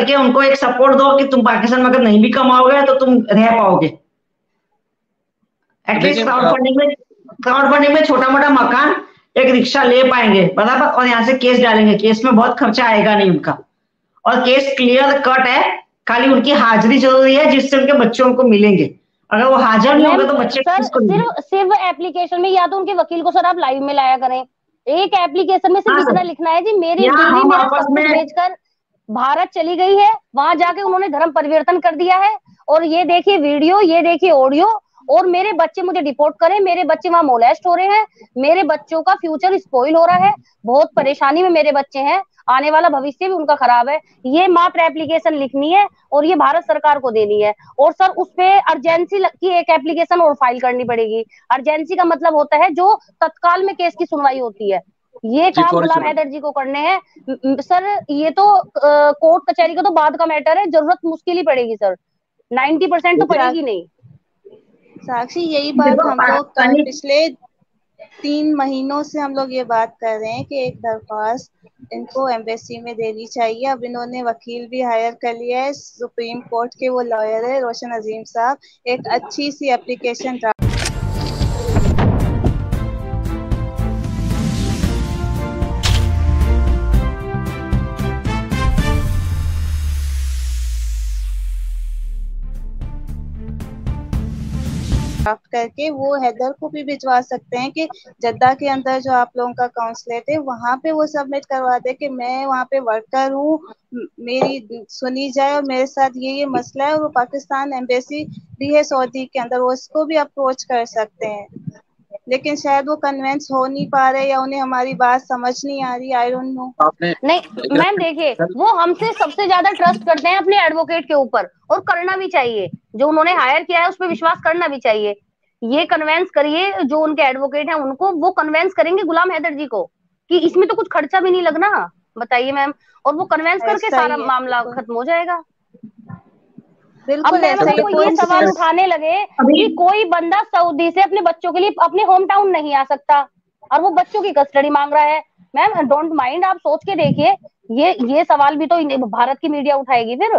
करके उनको एक सपोर्ट दो कि तुम पाकिस्तान में अगर नहीं भी कमाओगे तो तुम रह पाओगे। एटलीस्ट क्राउड फंडिंग में छोटा मोटा मकान, एक रिक्शा ले पाएंगे बराबर, और यहाँ से केस डालेंगे। केस में बहुत खर्चा आएगा नहीं उनका, और केस क्लियर कट है, खाली उनकी हाजिरी जरूरी है जिससे उनके बच्चों को मिलेंगे। अगर वो हाजिर नहीं होंगे तो बच्चे सिर्फ एप्लीकेशन में या तो उनके वकील को सर आप लाइव में लाया करें। एक एप्लीकेशन में सिर्फ इतना लिखना है जी मेरी बीवी मेरा सब कुछ बेचकर भारत चली गई है, वहां जाके उन्होंने धर्म परिवर्तन कर दिया है, और ये देखिए वीडियो, ये देखिए ऑडियो, और मेरे बच्चे मुझे डिपोर्ट करें, मेरे बच्चे वहां मोलेस्ट हो रहे हैं, मेरे बच्चों का फ्यूचर स्पॉइल हो रहा है, बहुत परेशानी में मेरे बच्चे हैं, आने वाला भविष्य भी उनका खराब है। ये मात्र एप्लीकेशन लिखनी है और ये भारत सरकार को देनी है। और सर उस पे अर्जेंसी की एक एप्लीकेशन और फाइल करनी पड़ेगी। अर्जेंसी का मतलब होता है जो तत्काल में केस की सुनवाई होती है। ये काम गुलाम हैदर जी को करने हैं सर। ये तो कोर्ट कचहरी का तो बाद का मैटर है, जरूरत मुश्किल ही पड़ेगी सर, 90% तो पड़ेगी नहीं। साक्षी यही बात हम लोग पिछले 3 महीनों से हम लोग ये बात कर रहे हैं कि एक दरख्वास्त इनको एम्बेसी में देनी चाहिए। अब इन्होंने वकील भी हायर कर लिया है, सुप्रीम कोर्ट के वो लॉयर है रोशन अजीम साहब, एक अच्छी सी एप्लीकेशन ड्राफ्ट करके वो हैदर को भी भिजवा सकते हैं कि जद्दा के अंदर जो आप लोगों का काउंसलेट है वहां पे वो सबमिट करवा दे कि मैं वहां पे वर्कर हूँ, मेरी सुनी जाए और मेरे साथ ये मसला है। और वो पाकिस्तान एम्बेसी भी है सऊदी के अंदर, वो उसको भी अप्रोच कर सकते हैं, लेकिन शायद वो कन्विंस हो नहीं पा रहे या उन्हें हमारी बात समझ नहीं आ रही। I don't know. नहीं मैम देखिए, वो हमसे सबसे ज्यादा ट्रस्ट करते हैं अपने एडवोकेट के ऊपर, और करना भी चाहिए। जो उन्होंने हायर किया है उस पर विश्वास करना भी चाहिए। ये कन्वेंस करिए, जो उनके एडवोकेट हैं उनको, वो कन्वेंस करेंगे गुलाम हैदर जी को कि इसमें तो कुछ खर्चा भी नहीं लगना, बताइए मैम, और वो कन्वेंस करके सारा मामला खत्म हो जाएगा। अब मैम अगर कोई ये सवाल उठाने लगे कि कोई बंदा सऊदी से अपने बच्चों के लिए अपने होम टाउन नहीं आ सकता और वो बच्चों की कस्टडी मांग रहा है, मैम डोंट माइंड, आप सोच के देखिए, ये सवाल भी तो भारत की मीडिया उठाएगी फिर।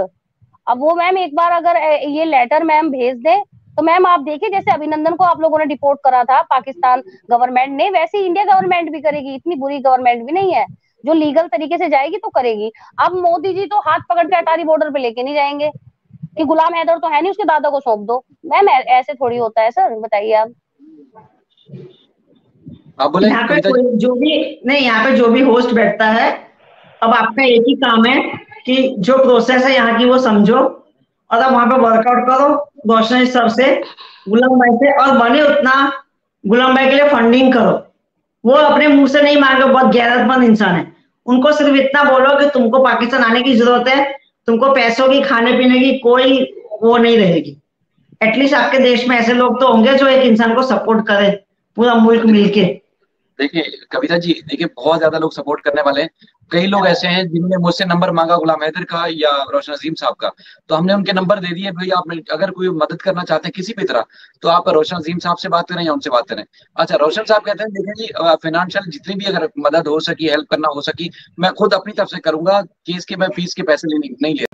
अब वो मैम एक बार अगर ये लेटर मैम भेज दे तो मैम आप देखिए, जैसे अभिनंदन को आप लोगों ने डिपोर्ट करा था पाकिस्तान गवर्नमेंट ने, वैसे ही इंडिया गवर्नमेंट भी करेगी। इतनी बुरी गवर्नमेंट भी नहीं है, जो लीगल तरीके से जाएगी तो करेगी। अब मोदी जी तो हाथ पकड़ के अटारी बॉर्डर पे लेके नहीं जाएंगे कि गुलाम हैदर तो है नहीं, उसके दादा को सौंप दो। मैम ऐसे थोड़ी होता है सर, बताइए आप। बोले यहाँ पे जो भी नहीं, यहाँ पे जो भी होस्ट बैठता है, अब आपका एक ही काम है कि जो प्रोसेस है यहाँ की वो समझो और अब वहां पे वर्कआउट करो रोशनी सर से, गुलाम भाई से, और बने उतना गुलाम भाई के लिए फंडिंग करो। वो अपने मुंह से नहीं मांगे, बहुत गैरतमंद इंसान है। उनको सिर्फ इतना बोलो कि तुमको पाकिस्तान आने की जरूरत है, तुमको पैसों की, खाने पीने की कोई वो नहीं रहेगी। एटलीस्ट आपके देश में ऐसे लोग तो होंगे जो एक इंसान को सपोर्ट करे, पूरा मुल्क मिलके। देखिए कविता जी, देखिए बहुत ज्यादा लोग सपोर्ट करने वाले हैं। कई लोग ऐसे हैं जिन्होंने मुझसे नंबर मांगा गुलाम हैदर का या रोशन अजीम साहब का, तो हमने उनके नंबर दे दिए। भाई आप अगर कोई मदद करना चाहते हैं किसी भी तरह तो आप रोशन अजीम साहब से बात करें या उनसे बात करें। अच्छा, रोशन साहब कहते हैं देखिए जी, फाइनेंशियल जितनी भी अगर मदद हो सकी, हेल्प करना हो सकी, मैं खुद अपनी तरफ से करूंगा। केस के मैं फीस के पैसे नहीं ले।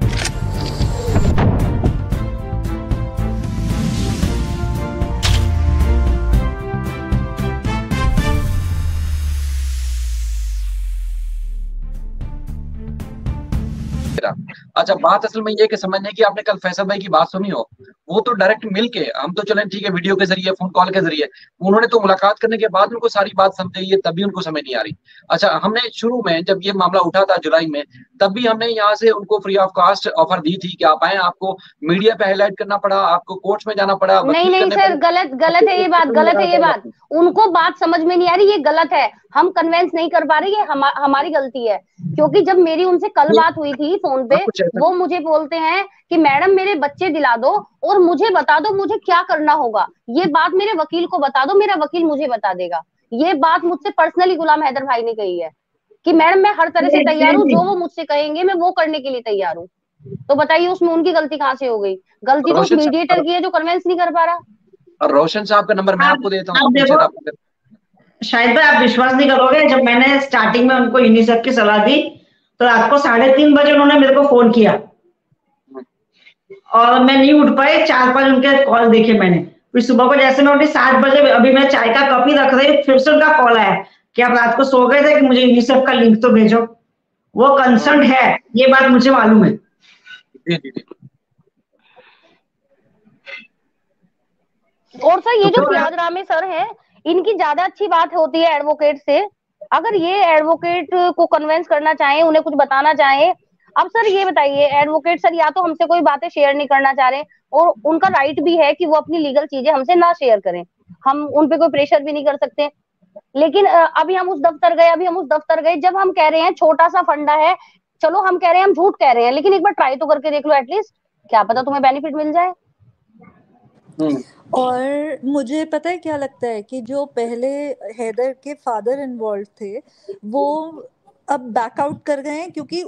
अच्छा, बात असल में ये कि समझने की, आपने कल फैसल भाई की बात सुनी हो, वो तो डायरेक्ट मिल के, हम तो चलें ठीक है वीडियो के जरिए, फोन कॉल के जरिए, उन्होंने तो मुलाकात करने के बाद उनको सारी बात समझाई है, तभी उनको समझ नहीं आ रही। अच्छा, हमने शुरू में जब ये मामला उठा था जुलाई में, तब भी हमने यहाँ से उनको फ्री ऑफ कास्ट ऑफर दी थी कि आप आए, आपको मीडिया पे हाईलाइट करना पड़ा, आपको कोर्ट्स में जाना पड़ा। नहीं सर, गलत है ये बात, गलत है ये बात। उनको बात समझ में नहीं आ रही, ये गलत है, हम कन्वेंस नहीं कर पा रहे, ये हमारी गलती है। क्योंकि जब मेरी उनसे कल बात हुई थी फोन पे, वो मुझे बोलते हैं कि मैडम मेरे बच्चे दिला दो और मुझे बता दो मुझे क्या करना होगा, ये बात मेरे वकील को बता दो, मेरा वकील मुझे बता देगा। ये बात मुझसे पर्सनली गुलाम हैदर भाई ने कही है। कि मैडम मैं हर तरह से तैयार हूँ, जो वो मुझसे कहेंगे मैं वो करने के लिए तैयार हूँ। तो बताइए उसमें उनकी गलती कहाँ से हो गई? गलती तो उस मीडिएटर की है जो कन्वेंस नहीं कर पा रहा। और रोशन साहब का नंबर मैं आपको देता हूँ, शायद भाई आप विश्वास नहीं करोगे, जब मैंने स्टार्टिंग में उनको यूनिसेफ की सलाह दी तो रात को 3:30 बजे उन्होंने मेरे को फोन किया और मैं नहीं उठ पाई। 4-5 उनके कॉल देखे मैंने, फिर सुबह को जैसे मैं उठी 7 बजे, अभी मैं चाय का कप ही रख रही, फिर से उनका कॉल आया कि आप रात को सो गए थे कि मुझे यूनिसेफ का लिंक तो भेजो। वो कंसर्न है, ये बात मुझे मालूम है। और सर ये जो त्यागरामे सर हैं, इनकी ज्यादा अच्छी बात होती है एडवोकेट से। अगर ये एडवोकेट को कन्विंस करना चाहे, उन्हें कुछ बताना चाहे। अब सर ये बताइए, एडवोकेट सर या तो हमसे कोई बातें शेयर नहीं करना चाह रहे, और उनका राइट भी है कि वो अपनी लीगल चीजें हमसे ना शेयर करें, हम उन पे कोई प्रेशर भी नहीं कर सकते। लेकिन अभी हम उस दफ्तर गए, जब हम कह रहे हैं छोटा सा फंडा है, चलो हम कह रहे हैं हम झूठ कह रहे हैं, लेकिन एक बार ट्राई तो करके देख लो एटलीस्ट, क्या पता तुम्हें बेनिफिट मिल जाए। और मुझे पता है क्या लगता है कि जो पहले हैदर के फादर इन्वॉल्व थे वो अब बैकआउट कर गए हैं, क्योंकि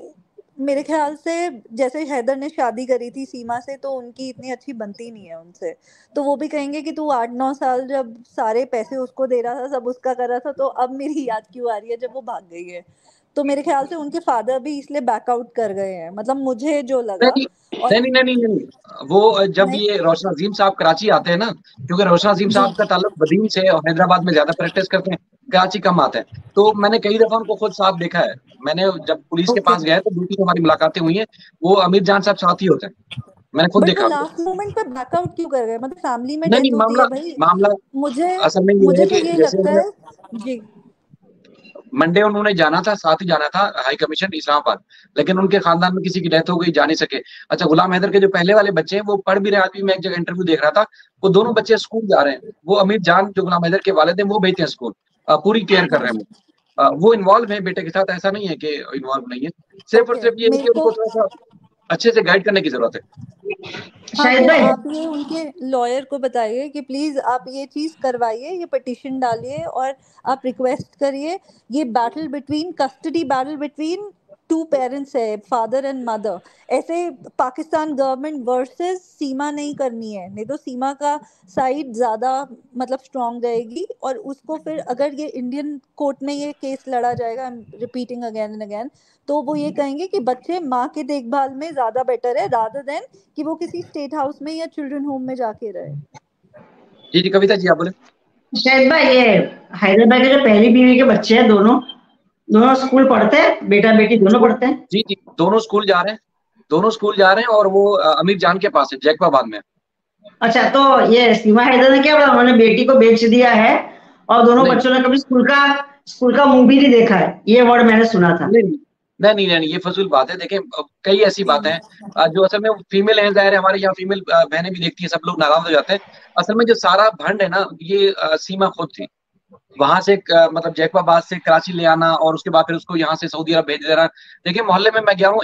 मेरे ख्याल से जैसे हैदर ने शादी करी थी सीमा से, तो उनकी इतनी अच्छी बनती नहीं है उनसे, तो वो भी कहेंगे कि तू 8-9 साल जब सारे पैसे उसको दे रहा था, सब उसका कर रहा था, तो अब मेरी याद क्यों आ रही है जब वो भाग गई है। तो मेरे ख्याल से उनके फादर भी इसलिए बैकआउट कर गए हैं, मतलब मुझे जो लगा। नहीं, वो जब ये रोशन अजीम साहब कराची आते हैं ना, क्योंकि रोशन अजीम साहब का ताल्लुक बदीन से और हैदराबाद में ज्यादा प्रैक्टिस करते हैं, कराची कम आते हैं, तो मैंने कई दफा उनको खुद साथ देखा है। मैंने जब पुलिस के पास गया तो दूसरी हमारी मुलाकातें हुई हैं, वो अमीर जान साहब साथ ही होते हैं, मैंने खुद देखा। लास्ट मोमेंट पे बैकआउट क्यों कर गए? मतलब फैमिली में नहीं, मामला असल में मुझे तो ये लगता है जी, मंडे उन्होंने जाना था, साथ ही जाना था हाई कमीशन इस्लामाबाद, लेकिन उनके खानदान में किसी की डेथ हो गई, जा नहीं सके। अच्छा, गुलाम हैदर के जो पहले वाले बच्चे हैं वो पढ़ भी रहे, आज भी मैं एक जगह इंटरव्यू देख रहा था, वो दोनों बच्चे स्कूल जा रहे हैं। वो अमीर जान जो गुलाम हैदर के वालिद हैं वो भेजते हैं स्कूल, पूरी केयर कर रहे हैं। वो इन्वॉल्व है बेटे के साथ, ऐसा नहीं है कि इन्वॉल्व नहीं है, सिर्फ और सिर्फ ये कि उनको थोड़ा सा अच्छे से गाइड करने की जरूरत है। शायद तो आप ये उनके लॉयर को बताइए कि प्लीज आप ये चीज करवाइए, ये पिटीशन डालिए और आप रिक्वेस्ट करिए। ये battle between custody battle between 2 parents है, फादर एंड मदर। ऐसे पाकिस्तान गवर्नमेंट वर्सेस सीमा नहीं करनी है, नहीं तो सीमा का साइड ज्यादा मतलब स्ट्रांग रहेगी, और उसको फिर अगर ये इंडियन कोर्ट में ये केस लड़ा जाएगा, I am repeating again and again, तो वो ये कहेंगे कि बच्चे माँ के देखभाल में ज्यादा बेटर है रादर देन कि वो किसी स्टेट हाउस में या चिल्ड्रन होम में जाके रहे। जी कविता जी आप बोले। शायद भाई ये हैदराबाद के जो पहली बीवी के बच्चे हैं, दोनों स्कूल पढ़ते हैं, बेटा बेटी दोनों पढ़ते हैं। जी दोनों स्कूल जा रहे हैं, और वो अमीर जान के पास है, जैकबाबाद में। अच्छा, तो ये सीमा हैदर ने क्या बोला, उन्होंने बेटी को बेच दिया है और दोनों बच्चों ने कभी स्कूल का मूवी नहीं देखा है, ये वर्ड मैंने सुना था। नहीं, ये फजूल बात है। देखें, कई ऐसी बातें हैं जो असल में फीमेल है, जाहिर है हमारे यहाँ फीमेल बहनें भी देखती हैं, सब लोग नाराज हो जाते हैं। असल में जो सारा भंड है ना, ये सीमा खुद थी। वहां से मतलब जैकबाबाद से कराची ले आना और उसके बाद फिर उसको यहाँ से सऊदी अरब भेज देना। देखिए, मोहल्ले में मैं गया हूँ,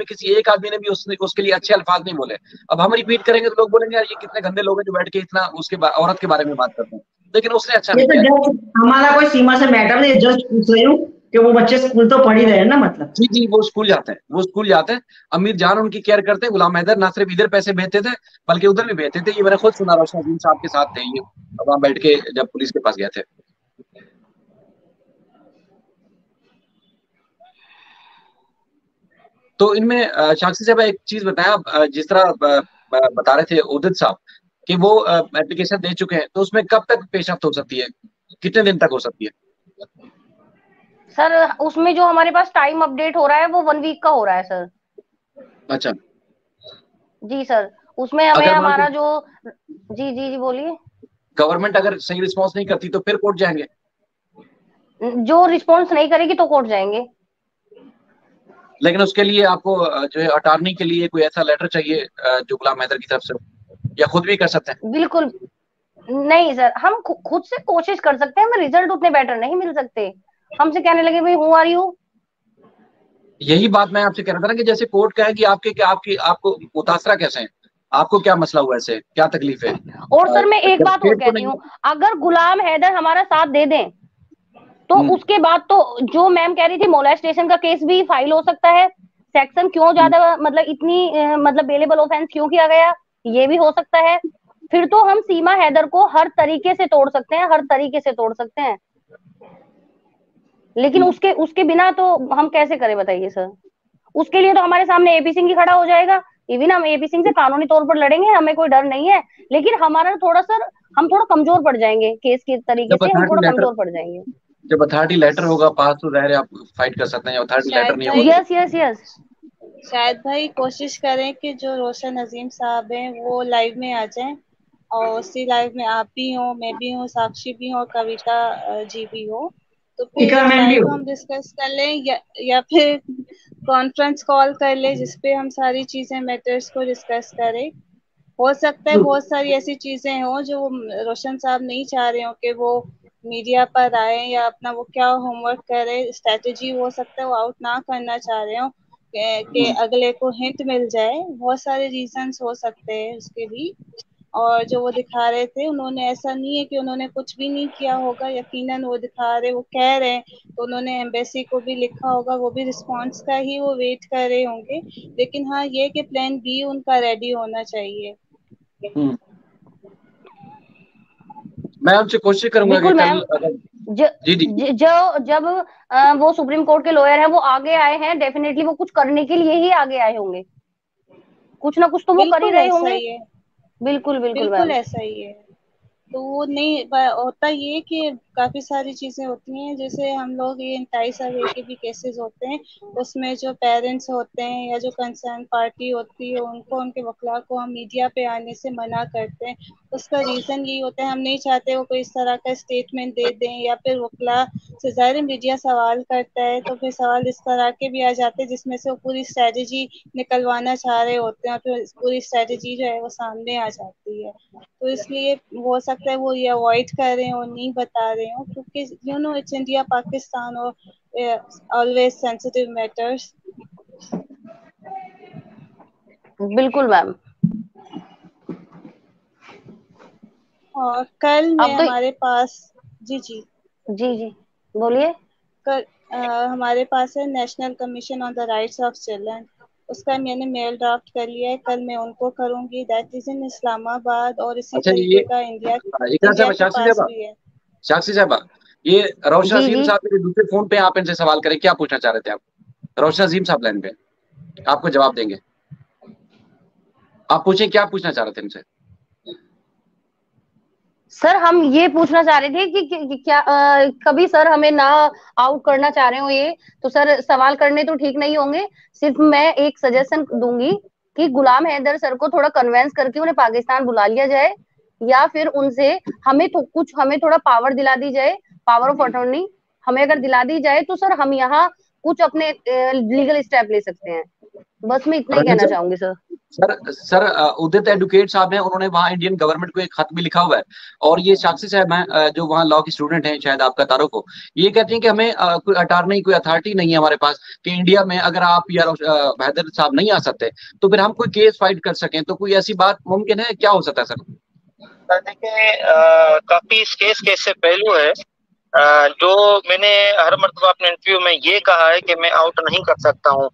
किसी एक आदमी ने भी उसके लिए अच्छे अल्फाज नहीं बोले। अब हम रिपीट करेंगे तो लोग बोलेंगे यार ये कितने गंदे लोग हैं जो बैठ के इतना उसके औरत के बारे में बात करते हैं, लेकिन उसने अच्छा नहीं किया। हमारा कोई सीमा से मैटर नहीं, जस्ट पूछ रही हूँ कि वो बच्चे स्कूल तो पढ़ ही रहे हैं ना। मतलब जी वो स्कूल जाते हैं, अमीर जान उनकी केयर करते हैं। गुलाम हैदर ना सिर्फ इधर पैसे भेजते थे बल्कि उधर भी भेजते थे। ये मैंने खुद सुना, रोशन अजीम साहब के साथ थे ये, वहां बैठ के जब पुलिस के पास गए थे। तो इनमें साक्षी साहब एक चीज बताया, आप जिस तरह बता रहे थे उदित साहब कि वो एप्लीकेशन दे चुके हैं, तो उसमें कब तक पेशरफ्त हो सकती है, कितने दिन तक हो सकती है? सर उसमें जो हमारे पास टाइम अपडेट हो रहा है वो 1 वीक का हो रहा है सर। अच्छा जी सर, उसमें हमें हमारा जो जी बोलिए। गवर्नमेंट अगर सही रिस्पॉन्स नहीं करती तो फिर कोर्ट जाएंगे? जो रिस्पॉन्स नहीं करेगी तो कोर्ट जाएंगे। लेकिन उसके लिए आपको जो है अटॉर्नी के लिए कोई ऐसा लेटर चाहिए जो गुलाम हैदर की तरफ से, या खुद भी कर सकते हैं? बिल्कुल नहीं सर, हम खुद से कोशिश कर सकते हैं, हमें रिजल्ट उतने बेटर नहीं मिल सकते। हमसे कहने लगे भाई हु आर यू। यही बात मैं आपसे कह रहा था ना कि जैसे कोर्ट कहेगी आपको मुतासरा कैसे हैं, आपको क्या मसला हुआ, ऐसे क्या तकलीफ है। और सर मैं एक बात और कहती हूँ, अगर गुलाम हैदर हमारा साथ दे दें तो उसके बाद तो जो मैम कह रही थी मोलेस्टेशन का केस भी फाइल हो सकता है। सेक्शन क्यों ज्यादा मतलब इतनी मतलब बेलेबल ऑफेंस क्यों किया गया, ये भी हो सकता है। फिर तो हम सीमा हैदर को हर तरीके से तोड़ सकते हैं, हर तरीके से तोड़ सकते हैं, लेकिन उसके बिना तो हम कैसे करें बताइए सर। उसके लिए तो हमारे सामने एपी सिंह ही खड़ा हो जाएगा। इवन हम एपी सिंह से कानूनी तौर पर लड़ेंगे, हमें कोई डर नहीं है, लेकिन हमारा थोड़ा सर हम थोड़ा कमजोर पड़ जाएंगे केस के तरीके से, हम थोड़ा कमजोर पड़ जाएंगे। जब अथॉरिटी लेटर होगा पास तो जाहिर है आप फाइट कर सकते हैं। अथॉरिटी लेटर नहीं होगा। Yes yes yes. शायद भाई कोशिश करें कि जो रोशन नजीम साहब हैं वो लाइव में आ जाएं, और उसी लाइव में आप भी हो, मैं भी हूँ, साक्षी भी हो, कविता जी भी हो, तो फिर लाइव हम डिस्कस कर लें, या फिर कॉन्फ्रेंस कॉल कर ले जिसपे हम सारी चीजें मैटर्स को डिस्कस करें। हो सकता है बहुत सारी ऐसी चीजें हो जो रोशन साहब नहीं चाह रहे हो कि वो मीडिया पर आए, या अपना वो क्या होमवर्क करे, स्ट्रेटेजी हो सकता है वो आउट ना करना चाह रहे हो कि अगले को हिंट मिल जाए। बहुत सारे रीजंस हो सकते हैं उसके भी। और जो वो दिखा रहे थे, उन्होंने ऐसा नहीं है कि उन्होंने कुछ भी नहीं किया होगा, यकीनन वो दिखा रहे, वो कह रहे हैं तो उन्होंने एम्बेसी को भी लिखा होगा, वो भी रिस्पांस का ही वो वेट कर रहे होंगे। लेकिन हाँ ये कि प्लान बी उनका रेडी होना चाहिए। मैं उनसे कोशिश करूंगा कि कल जब वो सुप्रीम कोर्ट के लॉयर हैं, वो आगे आए हैं, डेफिनेटली वो कुछ करने के लिए ही आगे आए होंगे, कुछ ना कुछ तो वो कर ही रहे होंगे। बिल्कुल बिल्कुल बिल्कुल ऐसा ही है। तो वो नहीं होता, ये कि काफी सारी चीजें होती हैं, जैसे हम लोग ये इंटाइस अवे के भी केसेस होते हैं, उसमें जो पेरेंट्स होते हैं या जो कंसर्न पार्टी होती है उनको, उनके वकला को हम मीडिया पे आने से मना करते हैं। उसका रीजन यही होता है, हम नहीं चाहते वो कोई इस तरह का स्टेटमेंट दे दें, या फिर वकला से ज़ाहिर मीडिया सवाल करता है तो फिर सवाल इस तरह के भी आ जाते हैं जिसमें से वो पूरी स्ट्रेटेजी निकलवाना चाह रहे होते हैं, और फिर पूरी स्ट्रेटेजी जो है वो सामने आ जाती है। तो इसलिए हो सकता है वो ये अवॉइड कर रहे हो, नहीं बता रहे हो, क्योंकि you know it's India Pakistan और ऑलवेज सेंसिटिव मैटर्स। बिल्कुल मैम। और कल में हमारे पास जी बोलिए। कल हमारे पास है national commission on the rights of children, उसका मैंने मेल ड्राफ्ट कर लिया है, कल मैं उनको करूंगी। दैट इज इन इस्लामाबाद, और इसी तरीके का इंडिया के पास भी है। साक्षी साहबा, ये रोशन अजीम साहब के दूसरे फोन पे आप इनसे सवाल करें, क्या पूछना चाह रहे थे आप? रोशन अजीम साहब लाइन पे, आपको जवाब देंगे। आप पूछें, क्या पूछना चाह रहे थे इनसे? सर हम ये पूछना चाह रहे थे कि क्या कभी सर हमें ना आउट करना चाह रहे हो ये, तो सर सवाल करने तो ठीक नहीं होंगे। सिर्फ मैं एक सजेशन दूंगी कि गुलाम हैदर सर को थोड़ा कन्वेंस करके उन्हें पाकिस्तान बुला लिया जाए, या फिर उनसे हमें थोड़ा पावर दिला दी जाए, पावर ऑफ अटॉर्नी हमें अगर दिला दी जाए तो सर हम यहाँ कुछ अपने लीगल स्टेप ले सकते हैं। बस मैं इतना ही कहना चाहूंगी सर। सर उदित एडवोकेट साहब हैं, उन्होंने वहाँ इंडियन गवर्नमेंट को एक खत भी लिखा हुआ है, और ये साक्षी साहब हैं जो वहाँ लॉ के स्टूडेंट हैं, शायद आपका तारुफ हो, ये कहते हैं कि हमें कोई अटॉर्नी, कोई अथॉरिटी नहीं है हमारे पास कि इंडिया में अगर आप या हैदर साहब नहीं आ सकते तो फिर हम कोई केस फाइट कर सकें। तो कोई ऐसी बात मुमकिन है? क्या हो सकता है सर? देखिए काफी इस केस के इससे पहलू है जो मैंने हर मर्तबा अपने इंटरव्यू में ये कहा है कि मैं आउट नहीं कर सकता हूँ।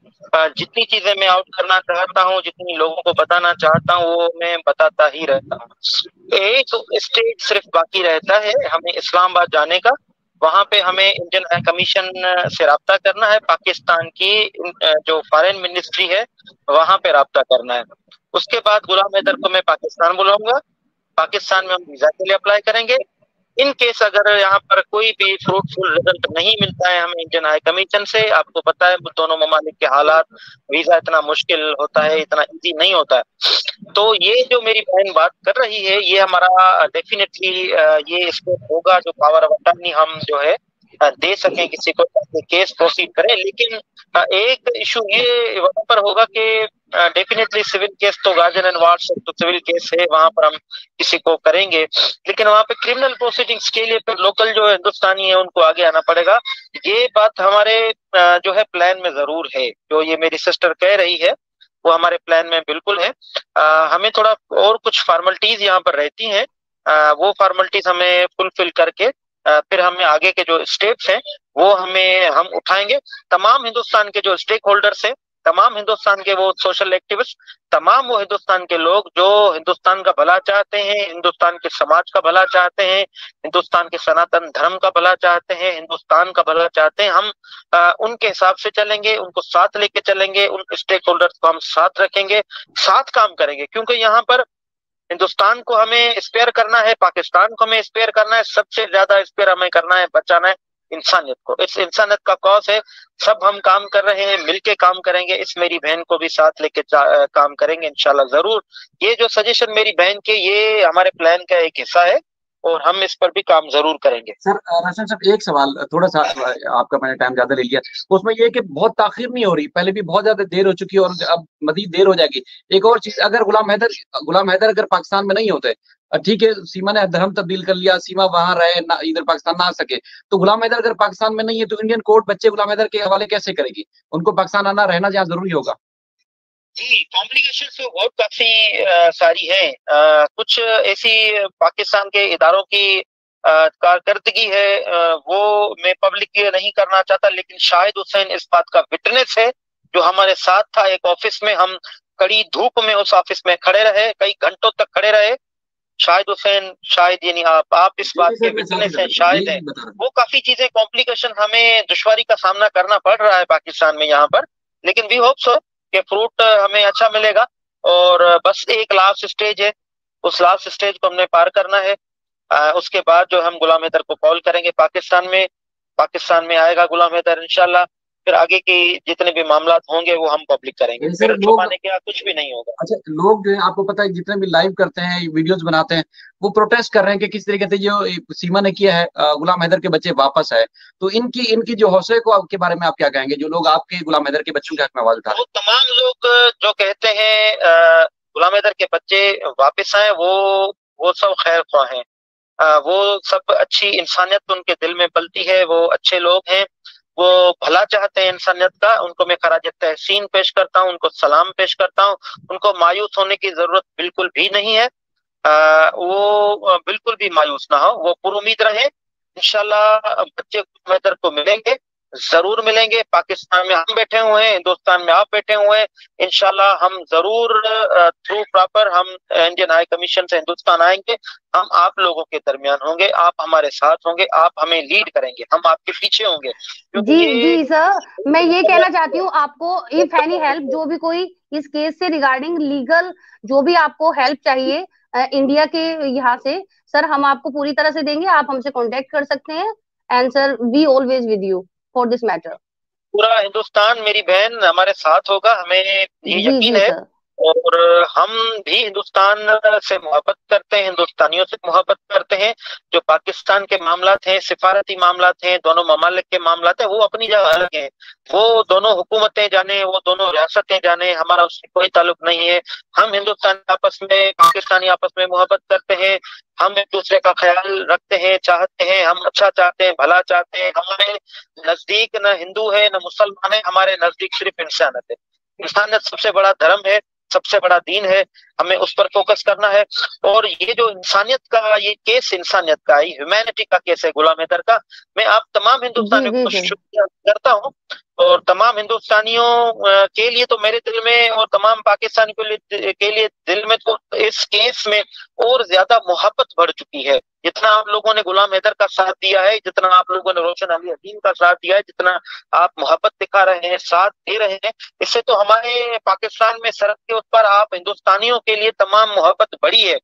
जितनी चीजें मैं आउट करना चाहता हूँ, जितनी लोगों को बताना चाहता हूँ, वो मैं बताता ही रहता हूँ। एक स्टेज सिर्फ बाकी रहता है हमें इस्लामाबाद जाने का, वहां पे हमें इंडियन हाई कमीशन से राब्ता करना है, पाकिस्तान की जो फॉरेन मिनिस्ट्री है वहां पे राब्ता करना है। उसके बाद गुलाम हैदर को मैं पाकिस्तान बुलाऊंगा, पाकिस्तान में हम वीजा के लिए अप्लाई करेंगे। इन केस अगर यहाँ पर कोई भी फ्रूटफुल रिजल्ट नहीं मिलता है हमें इंडियन हाई कमीशन से, आपको पता है दोनों ममालिक के हालात, वीजा इतना मुश्किल होता है, इतना इजी नहीं होता है। तो ये जो मेरी बहन बात कर रही है, ये हमारा डेफिनेटली ये स्कोप होगा जो पावर ऑफ अटॉर्नी हम जो है दे सकें किसी को, केस प्रोसीड करें। लेकिन एक इशू ये वहां पर होगा कि डेफिनेटली सिविल केस तो गार्जियन एंड वार्ड तो सिविल केस है, वहां पर हम किसी को करेंगे, लेकिन वहां पे क्रिमिनल प्रोसीडिंग्स के लिए फिर लोकल जो हिंदुस्तानी है उनको आगे आना पड़ेगा। ये बात हमारे जो है प्लान में जरूर है, जो ये मेरी सिस्टर कह रही है वो हमारे प्लान में बिल्कुल है। हमें थोड़ा और कुछ फॉर्मेलिटीज यहाँ पर रहती हैं, वो फॉर्मेलिटीज हमें फुलफिल करके फिर हमें आगे के जो स्टेप्स हैं वो हम उठाएंगे। तमाम हिंदुस्तान के जो स्टेक होल्डर्स हैं, तमाम हिंदुस्तान के वो सोशल एक्टिविस्ट, तमाम वो हिंदुस्तान के लोग जो हिंदुस्तान का भला चाहते हैं, हिंदुस्तान के समाज का भला चाहते हैं, हिंदुस्तान के सनातन धर्म का भला चाहते हैं, हिंदुस्तान का भला चाहते हैं, हम उनके हिसाब से चलेंगे, उनको साथ लेके चलेंगे, उन स्टेक होल्डर्स को हम साथ रखेंगे, साथ काम करेंगे। क्योंकि यहाँ पर हिंदुस्तान को हमें स्पेयर करना है, पाकिस्तान को हमें स्पेयर करना है, सबसे ज्यादा स्पेयर हमें करना है, बचाना है इंसानियत को। इस इंसानियत का कॉज है, सब हम काम कर रहे हैं, मिलके काम करेंगे। इस मेरी बहन को भी साथ लेके काम करेंगे इंशाल्लाह जरूर। ये जो सजेशन मेरी बहन के, ये हमारे प्लान का एक हिस्सा है और हम इस पर भी काम जरूर करेंगे। सर रोशन साहब, एक सवाल, थोड़ा सा आपका मैंने टाइम ज्यादा ले लिया, उसमें ये कि बहुत ताखिर नहीं हो रही, पहले भी बहुत ज्यादा देर हो चुकी है और अब मजीद देर हो जाएगी। एक और चीज, अगर गुलाम हैदर अगर पाकिस्तान में नहीं होते, ठीक है, सीमा ने धर्म तब्दील कर लिया, सीमा वहां रहे ना, इधर पाकिस्तान ना आ सके, तो गुलाम हैदर अगर पाकिस्तान में नहीं है तो इंडियन कोर्ट बच्चे गुलाम हैदर के हवाले कैसे करेगी? उनको पाकिस्तान आना रहना जहाँ जरूरी होगा। जी, कॉम्प्लिकेशन तो बहुत काफी सारी है। कुछ ऐसी पाकिस्तान के इदारों की कारकर्दगी है, वो मैं पब्लिक नहीं करना चाहता, लेकिन शाहिद हुसैन इस बात का विटनेस है, जो हमारे साथ था एक ऑफिस में, हम कड़ी धूप में उस ऑफिस में खड़े रहे, कई घंटों तक खड़े रहे। शाहिद हुसैन, शाहिद यानी आप इस बात के विटनेस हैं, शाहिद है। वो काफी चीजें कॉम्प्लिकेशन, हमें दुश्वारी का सामना करना पड़ रहा है पाकिस्तान में यहाँ पर, लेकिन वी होप सो कि फ्रूट हमें अच्छा मिलेगा। और बस एक लास्ट स्टेज है, उस लास्ट स्टेज को हमने पार करना है। उसके बाद जो हम गुलाम हैदर को कॉल करेंगे पाकिस्तान में आएगा गुलाम हैदर इंशाल्लाह। फिर आगे के जितने भी मामला होंगे वो हम पब्लिक करेंगे, फिर छुपाने के कुछ भी नहीं होगा। अच्छा, लोग जो है, आपको पता है, जितने भी लाइव करते हैं, वीडियोस बनाते हैं, वो प्रोटेस्ट कर रहे हैं कि किस तरीके से जो सीमा ने किया है, गुलाम हैदर के बच्चे वापस आए। तो इनकी जो हौसले को के बारे में आप क्या कहेंगे, जो लोग आपके गुलाम हैदर के बच्चों के हक में आवाज उठा रहे हैं? वो तमाम लोग जो कहते हैं गुलाम हैदर के बच्चे वापस आए, वो सब खैर ख्वाह हैं, वो सब अच्छी इंसानियत उनके दिल में पलती है, वो अच्छे लोग हैं, वो भला चाहते हैं इंसानियत का। उनको मैं खराज तहसीन पेश करता हूँ, उनको सलाम पेश करता हूँ। उनको मायूस होने की जरूरत बिल्कुल भी नहीं है, वो बिल्कुल भी मायूस ना हो, वो पुरुमीद रहे। इंशाल्लाह बच्चे गुलाम हैदर को मिलेंगे, जरूर मिलेंगे। पाकिस्तान में हम बैठे हुए हैं, हिंदुस्तान में आप बैठे हुए हैं, इंशाल्लाह हम जरूर थ्रू प्रॉपर हम इंडियन हाई कमीशन से हिंदुस्तान आएंगे। हम आप लोगों के दरमियान होंगे, आप हमारे साथ होंगे, आप हमें लीड करेंगे, हम आपके पीछे होंगे। जी सर, मैं ये कहना चाहती हूँ आपको, इफ एनी हेल्प, जो भी कोई इस केस से रिगार्डिंग लीगल जो भी आपको हेल्प चाहिए इंडिया के यहाँ से, सर हम आपको पूरी तरह से देंगे, आप हमसे कांटेक्ट कर सकते हैं। And sir we always with you for this matter. पूरा हिंदुस्तान मेरी बहन हमारे साथ होगा, हमें ये यकीन है। और हम भी हिंदुस्तान से मोहब्बत करते हैं, हिंदुस्तानियों से मोहब्बत करते हैं। जो पाकिस्तान के मामलात हैं, सिफारती मामलात हैं, दोनों ममालिक के मामलात हैं, वो अपनी जगह अलग हैं। वो दोनों हुकूमतें जाने, वो दोनों रियासतें जाने, हमारा उससे कोई ताल्लुक नहीं है। हम हिंदुस्तान आपस में, पाकिस्तानी आपस में मोहब्बत करते हैं, हम एक दूसरे का ख्याल रखते हैं, चाहते हैं, हम अच्छा चाहते हैं, भला चाहते हैं। हमारे नजदीक न हिंदू है न मुसलमान है, हमारे नजदीक सिर्फ इंसानियत है। इंसानियत सबसे बड़ा धर्म है, सबसे बड़ा दीन है, हमें उस पर फोकस करना है। और ये जो इंसानियत का ये केस, इंसानियत का, ये ह्यूमैनिटी का केस है गुलाम हैदर का, मैं आप तमाम हिंदुस्तानियों को शुक्रिया करता हूँ। और तमाम हिंदुस्तानियों के लिए तो मेरे दिल में, और तमाम पाकिस्तानियों के लिए दिल में तो इस केस में और ज्यादा मोहब्बत बढ़ चुकी है। जितना आप लोगों ने गुलाम हैदर का साथ दिया है, जितना आप लोगों ने रोशन अली हकीम का साथ दिया है, जितना आप मोहब्बत दिखा रहे हैं, साथ दे रहे हैं, इससे तो हमारे पाकिस्तान में सरहद के उस पर आप हिंदुस्तानियों के लिए तमाम मोहब्बत बढ़ी है।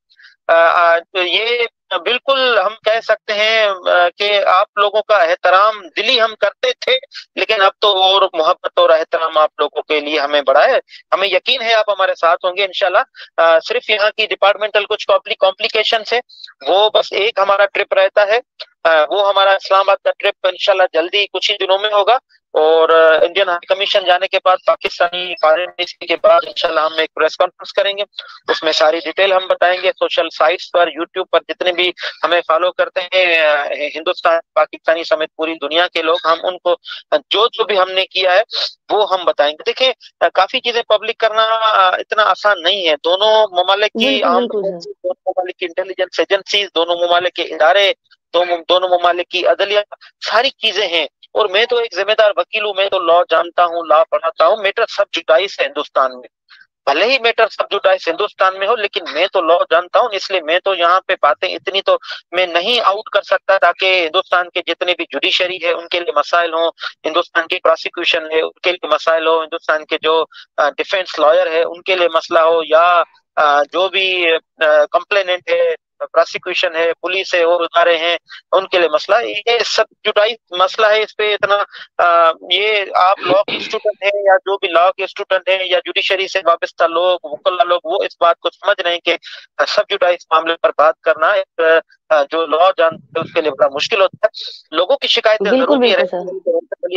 ये बिल्कुल हम कह सकते हैं कि आप लोगों का एहतराम दिली हम करते थे, लेकिन अब तो और मोहब्बत और एहतराम आप लोगों के लिए हमें बढ़ा है। हमें यकीन है आप हमारे साथ होंगे इंशाल्लाह। सिर्फ यहाँ की डिपार्टमेंटल कुछ कॉम्प्लिकेशन है, वो बस एक हमारा ट्रिप रहता है, वो हमारा इस्लामाबाद का ट्रिप इंशाल्लाह जल्दी कुछ ही दिनों में होगा। और इंडियन हाई कमीशन जाने के बाद, पाकिस्तानी फॉरेन मिनिस्ट्री के बाद इंशाल्लाह हम एक प्रेस कॉन्फ्रेंस करेंगे, उसमें सारी डिटेल हम बताएंगे। सोशल साइट्स पर, यूट्यूब पर जितने भी हमें फॉलो करते हैं हिंदुस्तान, पाकिस्तानी समेत पूरी दुनिया के लोग, हम उनको जो भी हमने किया है वो हम बताएंगे। देखें, काफी चीजें पब्लिक करना इतना आसान नहीं है। दोनों ममालिक की आम, दोनों ममालिक की इंटेलिजेंस एजेंसीज, दोनों ममालिक के इदारे, दोनों ममालिक की अदलिया, सारी चीजें हैं। और मैं तो एक जिम्मेदार वकील हूँ, मैं तो लॉ जानता हूँ, लॉ पढ़ाता हूँ। मैटर सब जुडाइस है हिंदुस्तान में, भले ही मैटर सब जुडाइस हिंदुस्तान में हो, लेकिन मैं तो लॉ जानता हूँ, इसलिए मैं तो यहाँ पे बातें इतनी तो मैं नहीं आउट कर सकता ताकि हिंदुस्तान के जितने भी जुडिशरी है उनके लिए मसाइल हो, हिंदुस्तान की प्रोसिक्यूशन है उनके लिए मसाइल हो, हिंदुस्तान के जो डिफेंस लॉयर है उनके लिए मसला हो, या जो भी कंप्लेनेंट है, प्रोसिक्यूशन है, पुलिस है और उदारे हैं उनके लिए मसला, ये सब जुटाई मसला है। इस पे इतना ये आप लॉ के स्टूडेंट हैं या जो भी लॉ के स्टूडेंट हैं या जुडिशरी से वाबस्ता लोग, वकला लोग, वो इस बात को समझ रहे हैं कि सब जुटाई इस मामले पर बात करना एक जो लॉ जानते हैं उसके लिए बड़ा मुश्किल होता है। लोगों की शिकायतें जरूर भी रहती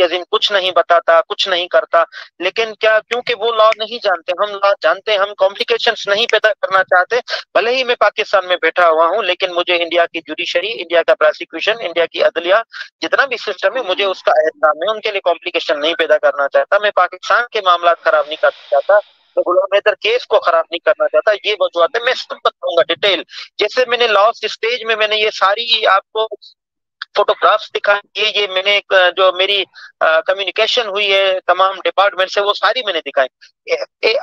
है, कुछ नहीं बताता, कुछ नहीं करता, लेकिन क्या क्योंकि वो लॉ नहीं जानते, हम लॉ जानते हैं, हम कॉम्प्लिकेशंस नहीं पैदा करना चाहते। भले ही मैं पाकिस्तान में बैठा हुआ हूँ, लेकिन मुझे इंडिया की जुडिशरी, इंडिया का प्रोसिक्यूशन, इंडिया की अदलिया, जितना भी सिस्टम है, मुझे उसका एहतराम है, उनके लिए कॉम्प्लिकेशन नहीं पैदा करना चाहता। मैं पाकिस्तान के मामला खराब नहीं करना चाहता, तो गुलाम हैदर केस को खराब नहीं करना चाहता। ये वजूहत है, मैं सब बताऊंगा डिटेल। जैसे मैंने लास्ट स्टेज में मैंने ये सारी आपको फोटोग्राफ्स दिखाई, ये मैंने जो मेरी कम्युनिकेशन हुई है तमाम डिपार्टमेंट से, वो सारी मैंने दिखाई,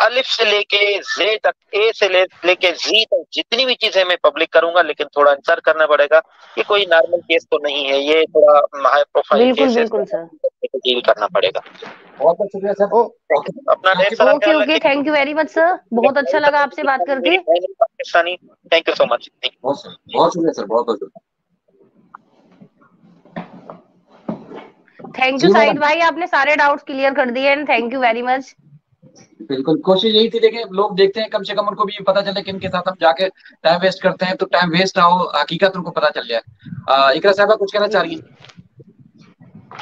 अलिफ से लेके जे तक, ए से लेके जी तक, जितनी भी चीजें मैं पब्लिक करूंगा, लेकिन थोड़ा इंतजार करना पड़ेगा। ये कोई नॉर्मल केस तो नहीं है, ये थोड़ा हाई प्रोफाइल केस है, डील करना पड़ेगा। बहुत बहुत शुक्रिया सर, अपना ढेर सारा ख्याल रखिए। Thank you very much sir, बहुत अच्छा लगा आपसे बात करके। Pakistani, thank you so much. बहुत शुक्रिया सर, बहुत बहुत शुक्रिया। थैंक यू साइद भाई, आपने सारे डाउट्स क्लियर कर दिए and thank you very much. बिल्कुल, कोशिश यही थी, देखें लोग देखते हैं, कम से कम उनको भी पता चले कि इनके साथ हम जाके टाइम वेस्ट करते हैं, तो टाइम वेस्ट ना हो, हकीकत उनको पता चल जाए। इकरा साहबा कुछ कहना चाह रही हैं?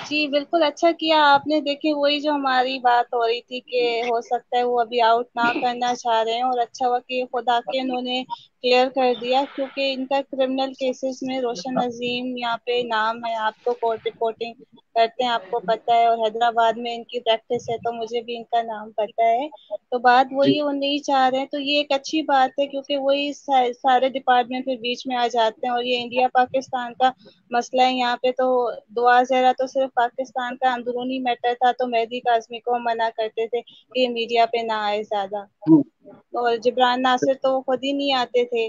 जी बिल्कुल, अच्छा किया आपने। देखिए वही जो हमारी बात हो रही थी कि हो सकता है वो अभी आउट ना करना चाह रहे हैं, और अच्छा हुआ कि खुदा के उन्होंने क्लियर कर दिया, क्योंकि इनका क्रिमिनल केसेस में रोशन अजीम यहाँ पे नाम है, आपको कोर्ट रिपोर्टिंग करते हैं, आपको पता है, और हैदराबाद में इनकी प्रैक्टिस है, तो मुझे भी इनका नाम पता है। तो बात वही वो नहीं चाह रहे हैं, तो ये एक अच्छी बात है, क्योंकि वही सारे डिपार्टमेंट फिर बीच में आ जाते हैं, और ये इंडिया पाकिस्तान का मसला है यहाँ पे। तो दुआ ज़रा तो सिर्फ पाकिस्तान का अंदरूनी मैटर था, तो मेहदी काज़मी को मना करते थे कि मीडिया पे ना आए ज्यादा, और जिब्रान नासिर तो वो खुद ही नहीं आते थे।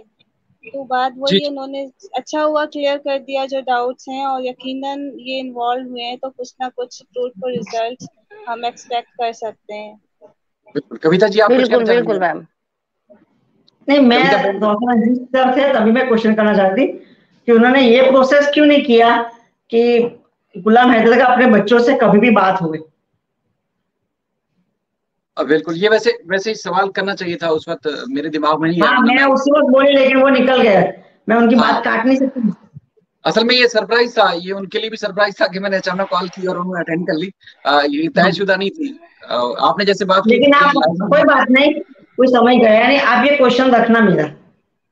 तो बात वही, उन्होंने अच्छा हुआ क्लियर कर दिया जो डाउट्स हैं, और यकीनन ये इन्वॉल्व हुए हैं, तो कुछ ना कुछ फ्रूटफुल रिजल्ट्स हम एक्सपेक्ट कर सकते हैं। कविता जी आप बिल्कुल बिल्कुल मैम। नहीं, मैं सर थे तभी मैं क्वेश्चन करना चाहती कि उन्होंने ये प्रोसेस क्यों नहीं किया कि गुलाम हैदर का अपने बच्चों से कभी भी बात हो गई। बिल्कुल, ये वैसे ही सवाल करना चाहिए था उस वक्त, मेरे दिमाग में नहीं आया। मैं उसी वक्त बोली, लेकिन वो निकल गया, मैं उनकी बात काट नहीं सकती। असल में ये सरप्राइज था, ये उनके लिए भी सरप्राइज था कि मैंने अचानक कॉल की और उन्होंने अटेंड कर ली। ये तयशुदा नहीं थी। आपने जैसे बात की, लेकिन आप कोई बात नहीं, कोई समझ गया नहीं, आप ये क्वेश्चन रखना मेरा,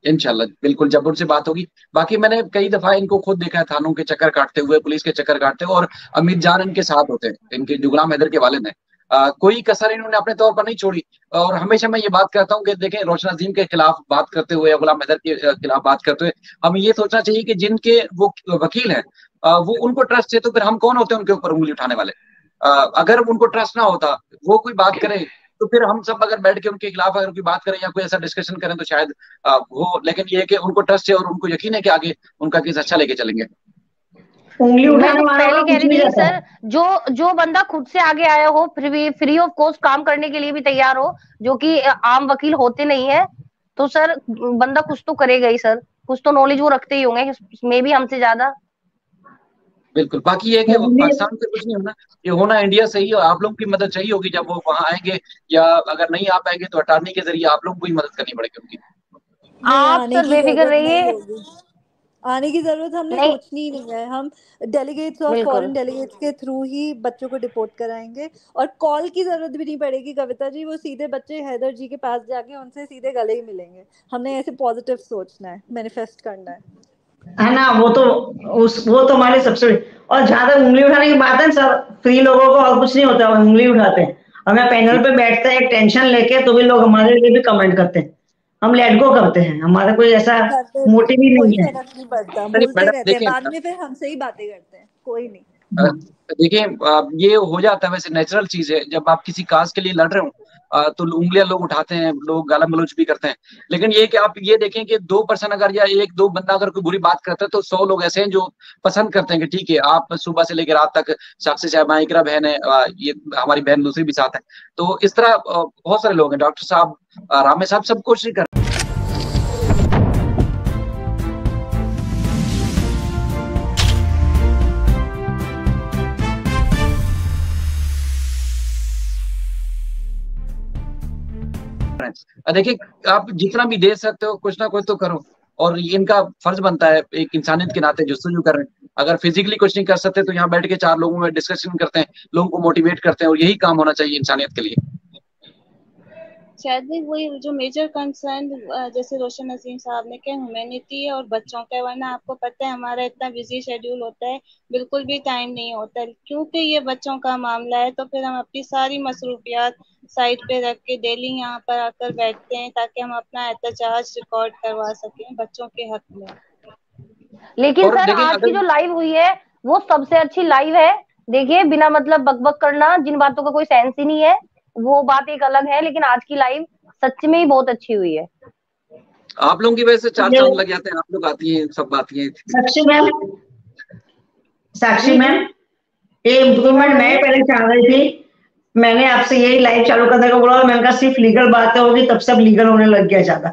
इंशाल्लाह बिल्कुल जब उनसे बात होगी। बाकी मैंने कई दफा इनको खुद देखा है थानों के चक्कर काटते हुए, पुलिस के चक्कर काटते हुए, और अमीर जान इनके साथ होते हैं, इनके जो गुलाम हैदर के वालिद हैं। कोई कसर इन्होंने अपने तौर पर नहीं छोड़ी, और हमेशा मैं ये बात करता हूँ कि देखें, रोशन अजीम के खिलाफ बात करते हुए या गुलाम हैदर के खिलाफ बात करते हुए हमें ये सोचना चाहिए कि जिनके वो वकील हैं वो उनको ट्रस्ट है, तो फिर हम कौन होते हैं उनके ऊपर उंगली उठाने वाले। अगर उनको ट्रस्ट ना होता, वो कोई बात करे, तो फिर हम सब अगर बैठ के उनके खिलाफ अगर कोई बात करें या कोई ऐसा डिस्कशन करें तो शायद वो, लेकिन ये है कि उनको ट्रस्ट है और उनको यकीन है कि आगे उनका केस अच्छा लेके चलेंगे। उंगली उठाने वाला कह रही थी सर, जो बंदा खुद से आगे आया हो, फ्री ऑफ कॉस्ट काम करने के लिए भी तैयार हो, जो कि आम वकील होते नहीं है, तो सर बंदा कुछ तो करेगा ही सर, कुछ तो नॉलेज वो रखते ही होंगे, मे भी हमसे ज्यादा। बिल्कुल, बाकी ये है कि पाकिस्तान से कुछ नहीं होना, ये होना इंडिया से ही, और आप लोगों की मदद चाहिए होगी जब वो वहां आएंगे, या अगर नहीं आ पाएंगे तो अटॉर्नी के जरिए आप लोगों को ही मदद करनी पड़ेगी उनकी। आप सर बेफिक्र रहिए, आने की जरूरत हमने सोचनी ही नहीं है। हम डेलीगेट्स और फॉरेन डेलीगेट्स के थ्रू ही बच्चों को डिपोर्ट कराएंगे, और कॉल की जरूरत भी नहीं पड़ेगी कविता जी, वो सीधे बच्चे हैदर जी के पास जाके उनसे सीधे गले ही मिलेंगे। हमने ऐसे पॉजिटिव सोचना है, मैनिफेस्ट करना है ना। वो तो हमारी सबसे, और जहां तक उंगली उठाने की बात है सर, फ्री लोगों को और कुछ नहीं होता, उंगली उठाते हैं। हमें पैनल पे बैठते हैं एक टेंशन लेके, तो भी लोग हमारे लिए भी कमेंट करते हैं। हम लेट गो करते हैं, हमारा कोई ऐसा मोटिव ही नहीं है। फर्क नहीं पड़ता, बोलते रहते हैं, बाद में फिर हमसे ही बातें करते हैं, कोई नहीं। देखिए ये हो जाता है, वैसे नेचुरल चीज है। जब आप किसी काज के लिए लड़ रहे हो तो उंगलियां लोग उठाते हैं, लोग गाला गलौज भी करते हैं। लेकिन ये कि आप ये देखें कि 2% अगर या 1-2 बंदा अगर कोई बुरी बात करता है तो 100 लोग ऐसे हैं जो पसंद करते हैं कि ठीक है आप सुबह से लेकर रात तक, साक्षी साहब इकरा बहन है, ये हमारी बहन दूसरी भी साथ है। तो इस तरह बहुत सारे लोग हैं, डॉक्टर साहब, रामे साहब, सब कोशिश कर देखिए आप जितना भी दे सकते हो कुछ ना कुछ तो करो, और इनका फर्ज बनता है एक इंसानियत के नाते जो कर रहे हैं। अगर फिजिकली कुछ नहीं कर सकते तो यहाँ बैठ के 4 लोगों में डिस्कशन करते हैं, लोगों को मोटिवेट करते हैं, और यही काम होना चाहिए इंसानियत के लिए। शायद वही जो मेजर कंसर्न जैसे रोशन नजीम साहब ने कहा, ह्यूमैनिटी है और बच्चों का, वरना आपको पता है हमारा इतना बिजी शेड्यूल होता है, बिल्कुल भी टाइम नहीं होता है। क्योंकि ये बच्चों का मामला है तो फिर हम अपनी सारी मसरूफियात साइड पे रख के डेली यहाँ पर आकर बैठते हैं ताकि हम अपना एहतजाज रिकॉर्ड करवा सकें बच्चों के हक में। लेकिन सर आज की जो लाइव हुई है वो सबसे अच्छी लाइव है। देखिए बिना मतलब बकबक करना, जिन बातों का कोई सेंस ही नहीं है, वो बात एक अलग है, लेकिन आज की लाइव सच में ही बहुत अच्छी हुई है। आप लोगों की वजह से 4 चांद लग जाते हैं, आप लोग आती हैं, सब आती हैं। साक्षी मैम ये इम्प्रूवमेंट मैं पहले चाह रही थी, मैंने आपसे यही लाइव चालू करने को बोला, मैंने कहा सिर्फ लीगल बातें होगी तब सब लीगल होने लग गया ज्यादा।